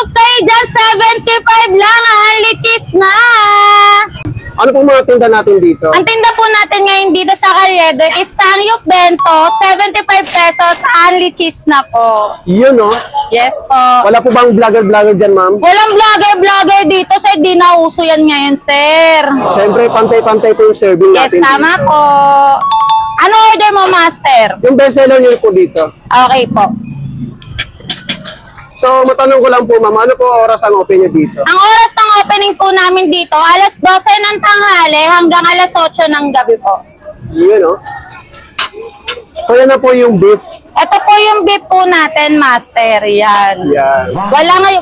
Busog kayo dyan, 75 lang, only cheese na. Ano pong mga tinda natin dito? Ang tinda po natin ngayon dito sa Carriedo is Sangyup Bento, 75 pesos, only cheese na po. Yun, no? Yes po. Wala po bang vlogger-vlogger dyan, ma'am? Walang vlogger yan, sir. Di na uso yan ngayon, sir. Siyempre, pantay-pantay po yung serving Yes, natin. tama po. Ano order mo, master? Yung bestseller niyo po dito. Okay po. So, matanong ko lang po, ma'am, ano po oras ang open niyo dito? Ang oras ng opening po namin dito, alas 12 ng tanghali hanggang alas 8 ng gabi po. Yun, no? So, yan na po yung beef. Ito po yung beef po natin, master. Yan. Yan.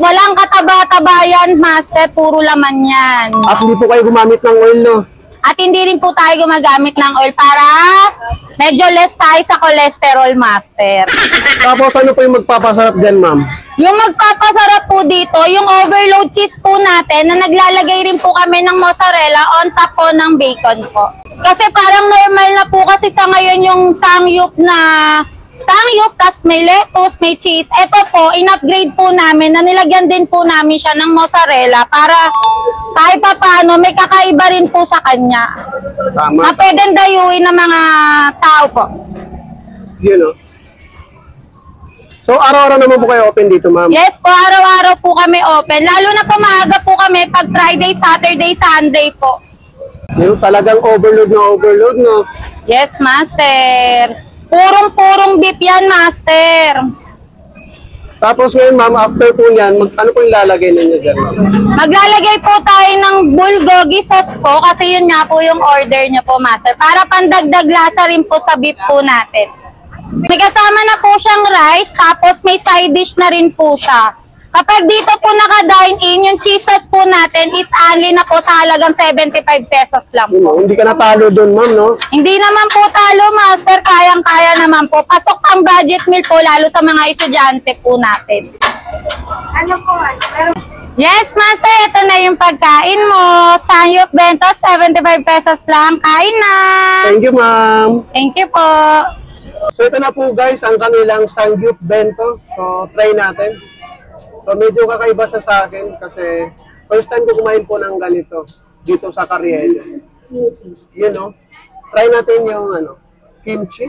Walang kataba-taba yan, master. Puro laman yan. At hindi po kayo gumamit ng oil, no? At hindi rin po tayo gumagamit ng oil para medyo less tayo sa cholesterol, master. Tapos, ano po yung magpapasarap dyan, ma'am? Yung magpapasarap po dito, yung overload cheese po natin na naglalagay rin po kami ng mozzarella on top po ng bacon po. Kasi parang normal na po kasi sa ngayon yung sangyup tas may lettuce, may cheese. Ito po, in-upgrade po namin na nilagyan din po namin siya ng mozzarella para kahit pa paano may kakaiba rin po sa kanya. Tama. Na pwedeng dayuin ng mga tao po. Yun, no? So, araw-araw naman po kayo open dito, ma'am? Yes po, araw-araw po kami open. Lalo na po maaga po kami pag Friday, Saturday, Sunday po. Yun, talagang overload, no? Yes, master. Purong-purong beef yan, master. Tapos ngayon, ma'am, after po niyan, ano po yung lalagay ninyo dyan, ma'am? Maglalagay po tayo ng bulgogi sauce po kasi yun nga po yung order niya po, master. Para pandagdag lasa rin po sa beef po natin. May kasama na po siyang rice, tapos may side dish na rin po siya. Kapag dito po naka-dine-in, yung cheese sauce po natin is only na po sa halagang 75 pesos lang Yun, po. no? Hindi ka natalo doon, ma'am, no? Hindi naman po talo, master. Kayang-kaya naman po. Pasok ang budget meal po, lalo sa mga estudyante po natin. Ano po? Yes, master. Ito na yung pagkain mo. Sangyup Bento, 75 pesos lang. Kain na! Thank you, ma'am. Thank you po. So, ito na po, guys, ang kanilang Sangyup Bento. So, try natin. So, medyo kakaiba siya sa akin kasi first time ko kumain po ng ganito dito sa Carriedo. Yun, no? Try natin yung, kimchi.